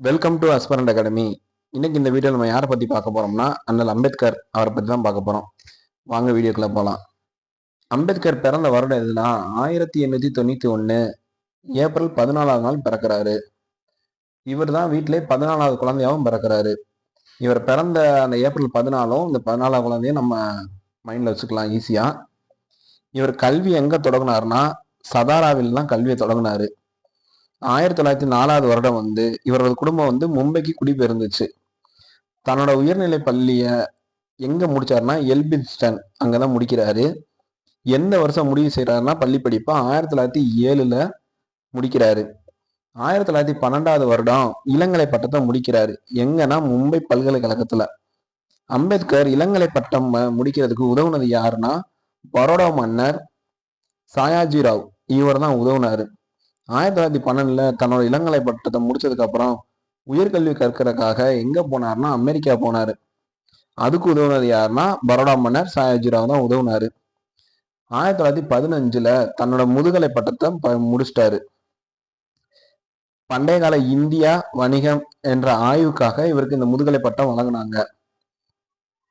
Welcome to அஸ்பரண்ட் academy. இன்னைக்கு இந்த video நம்ம யாரை பத்தி பார்க்க போறோம்னா அண்ணல் அம்பேத்கர் அவரை பத்தி தான் பார்க்க போறோம். வாங்க வீடியோக்குள்ள போகலாம். அம்பேத்கர் பிறந்த வருடம் எதுனா 1891 ஏப்ரல் 14ஆம் நாள் பிறக்கிறாரு. இவர் தான் வீட்டிலே 14ஆவது குழந்தையாவும் பிறக்கிறாரு. இவர் பிறந்த அந்த ஏப்ரல் 14 இந்த 14ஆவது குழந்தைய நம்ம மைண்ட்ல வச்சுக்கலாம் ஈஸியா. இவர் கல்வி எங்க தொடங்கினாருன்னா சதாராவில் தான் கல்வியை தொடங்கினாரு. 1904ஆவது வருடம் இவரது குடும்பம் மும்பைக்கு குடிபெயர்ந்துச்சு. தன்னோட உயர்நிலை பள்ளிய எங்க முடிச்சாருன்னா எல்பின்ஸ்டன் அங்கதான் முடிக்கிறாரு. எந்த வருஷம் முடிவு செய்யறாருன்னா பள்ளி படிப்பா 1907ல முடிக்கிறாரு. 1912ஆவது வருடம் இளங்கலை பட்டத்தை முடிக்கிறாரு. எங்கன்னா மும்பை பல்கலைக்கழகத்துல. அம்பேத்கர் இளங்கலை பட்டம் முடிக்கிறதுக்கு உதவுனது யாருன்னா பரோடா மன்னர் சாயாஜிராவ். இவர் தான் உதவுனாரு. 1912ல தன்னோட இளங்கலை பட்டத்தை முடிச்சதுக்கு அப்புறம் உயர்கல்வி கற்கிறதுக்காக எங்க போனார்னா அமெரிக்கா போனாரு. அதுக்கு உதவுனது யாருன்னா பரோடா மன்னர் சாயாஜிராவ் தான் உதவுனாரு. 1915ல தன்னோட முதுகலை பட்டத்தை முடிச்சிட்டாரு. பண்டைய கால இந்தியா வணிகம் என்ற ஆய்வுக்காக இவருக்கு இந்த முதுகலை பட்டம் வழங்கினாங்க.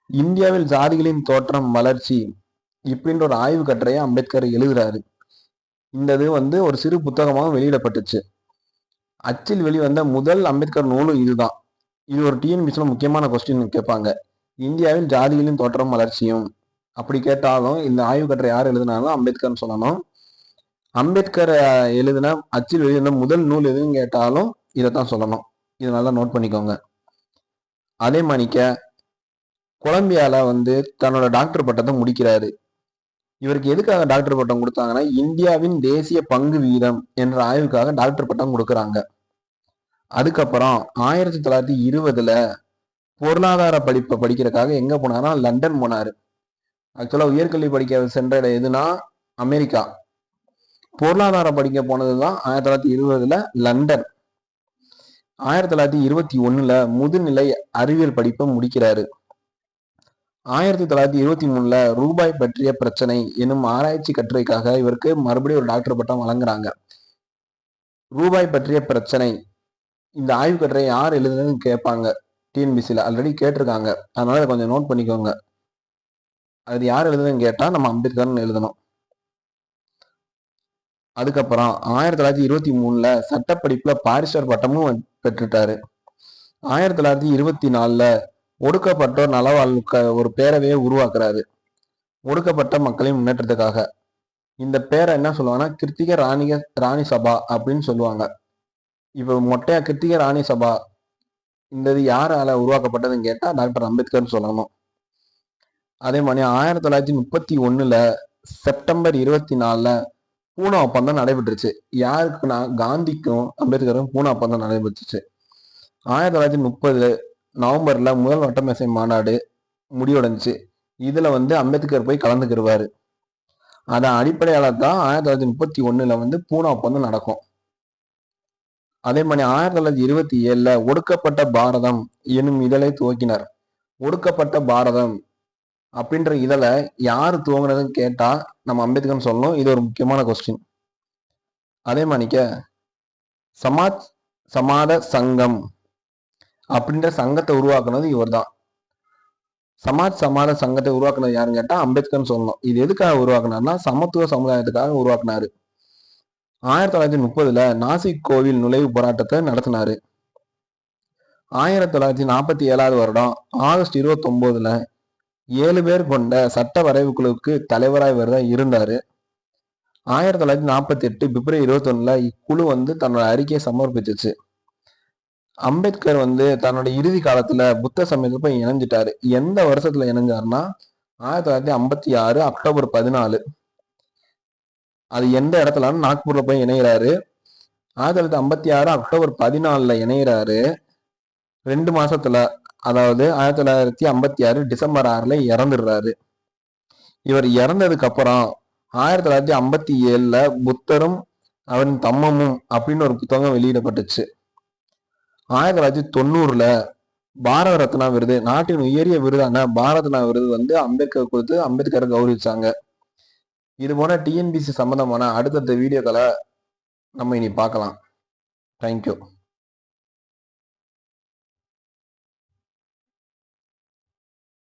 இந்தியாவில் ஜாதிகளின் தோற்றம் வளர்ச்சி இப்படின்ற ஒரு ஆய்வு கட்டுரையை அம்பேத்கர் எழுதுறாரு. இந்த இது ஒரு சிறு புத்தகமாக வெளியிடப்பட்டுச்சு. அச்சில் வெளிவந்த முதல் அம்பேத்கர் நூலும் இதுதான். இது ஒரு டிஎன்பிசில முக்கியமான கொஸ்டின் கேட்பாங்க. இந்தியாவில் ஜாதிகளின் தோற்றம் வளர்ச்சியும் அப்படி கேட்டாலும் இந்த ஆய்வு கட்டுரை யார் எழுதினாலும் அம்பேத்கர்னு சொல்லணும். அம்பேத்கர் எழுதின அச்சில் வெளிவந்த முதல் நூல் எதுன்னு கேட்டாலும் இதைத்தான் சொல்லணும். இது நல்லா நோட் பண்ணிக்கோங்க. அதே மாணிக்க கொலம்பியால தன்னோட டாக்டர் பட்டத்தை முடிக்கிறாரு. இவருக்கு எதுக்காக டாக்டர் பட்டம் கொடுத்தாங்கன்னா இந்தியாவின் தேசிய பங்கு வீதம் என்ற ஆய்வுக்காக டாக்டர் பட்டம் கொடுக்குறாங்க. அதுக்கப்புறம் 1920ல பொருளாதார படிப்பை படிக்கிறதுக்காக எங்க போனாருன்னா லண்டன் போனாரு. ஆக்சுவலா உயர்கல்வி படிக்க சென்ற இடம் எதுனா அமெரிக்கா. பொருளாதாரம் படிக்க போனதுதான் 1920ல லண்டன். 1921ல முதுநிலை அறிவியல் படிப்பை முடிக்கிறாரு. 1923ல ரூபாய் பற்றிய பிரச்சனை எனும் ஆராய்ச்சி கட்டுரைக்காக இவருக்கு மறுபடியும் ஒரு டாக்டர் பட்டம் வழங்குறாங்க. ரூபாய் பற்றிய பிரச்சனை இந்த ஆய்வு கட்டுரை யார் எழுதுன்னு கேட்பாங்க. டிஎன்பிசில ஆல்ரெடி கேட்டிருக்காங்க. அதனால கொஞ்சம் நோட் பண்ணிக்கோங்க. அது யார் எழுதுன்னு கேட்டா நம்ம அம்பேத்கர்னு எழுதணும். அதுக்கப்புறம் 1923ல சட்டப்படிப்புல பாரிஸ்டர் பட்டமும் பெற்றுட்டாரு. 1924ல ஒடுக்கப்பட்டோர் நலவாழ்வுக்கு ஒரு பேரவையை உருவாக்குறாரு. ஒடுக்கப்பட்ட மக்களின் முன்னேற்றத்துக்காக. இந்த பேரை என்ன சொல்லுவாங்கன்னா கிருத்திக ராணி சபா அப்படின்னு சொல்லுவாங்க. இப்ப மொட்டையா கிருத்திக ராணி சபா இந்த இது யாரால உருவாக்கப்பட்டதுன்னு கேட்டா டாக்டர் அம்பேத்கர் சொல்லணும். அதே மாதிரி 1931ல செப்டம்பர் 24ல பூனா ஒப்பந்தம் நடைபெற்றுச்சு. யாருக்குன்னா காந்திக்கும் அம்பேத்கருக்கும் பூனா ஒப்பந்தம் நடைபெற்றுச்சு. 1930 நவம்பர்ல முதல் வட்டமேசை மாநாடு முடிவடைஞ்சிச்சு. இதுல அம்பேத்கர் போய் கலந்துக்கிடுவாரு. அதன் அடிப்படையால தான் 1931ல பூனா ஒப்பந்தம் நடக்கும். அதே மாதிரி 1927ல ஒடுக்கப்பட்ட பாரதம் எனும் இதழை துவக்கினார். ஒடுக்கப்பட்ட பாரதம் அப்படின்ற இதழை யாரு துவங்கினதுன்னு கேட்டா நம்ம அம்பேத்கர் சொல்லணும். இது ஒரு முக்கியமான கொஸ்டின். அதே மாதிரிக்க சமாஜ் சமாத சங்கம் அப்படின்ற சங்கத்தை உருவாக்குனது இவர் தான். சமாஜ் சமாத சங்கத்தை உருவாக்குனது யாருன்னு கேட்டா அம்பேத்கர் சொல்லணும். இது எதுக்காக உருவாக்குனாருன்னா சமத்துவ சமுதாயத்துக்காக உருவாக்குனாரு. 1930ல நாசிக் கோவில் நுழைவு போராட்டத்தை நடத்தினாரு. 1947வது வருடம் ஆகஸ்ட் 29ல 7 பேர் கொண்ட சட்ட வரைவு குழுவுக்கு தலைவராய் தான் இருந்தாரு. 1948 பிப்ரவரி 21ல இக்குழு தன்னோட அறிக்கையை சமர்ப்பிச்சிச்சு. அம்பேத்கர் தன்னோட இறுதி காலத்துல புத்த சமயத்துல போய் இணைஞ்சிட்டாரு. எந்த வருஷத்துல இணைஞ்சாருன்னா 1956 அக்டோபர் 14. அது எந்த இடத்துல நாக்பூர்ல போய் இணைகிறாரு. 1956 அக்டோபர் 14ல இணைகிறாரு. 2 மாசத்துல அதாவது 1956 டிசம்பர் 6ல இறந்துடுறாரு. இவர் இறந்ததுக்கு அப்புறம் 1957ல புத்தரும் அவரின் தம்மமும் அப்படின்னு ஒரு புத்தகம் வெளியிடப்பட்டுச்சு. 1990ல பாரத ரத்னா விருது, நாட்டின் உயரிய விருதான பாரத ரத்னா விருது அம்பேத்கர் கொடுத்து அம்பேத்கரை கௌரவிச்சாங்க. இது போல டிஎன்பிசி சம்பந்தமான அடுத்தடுத்த வீடியோக்களை நம்ம இனி பார்க்கலாம். தேங்க்யூ.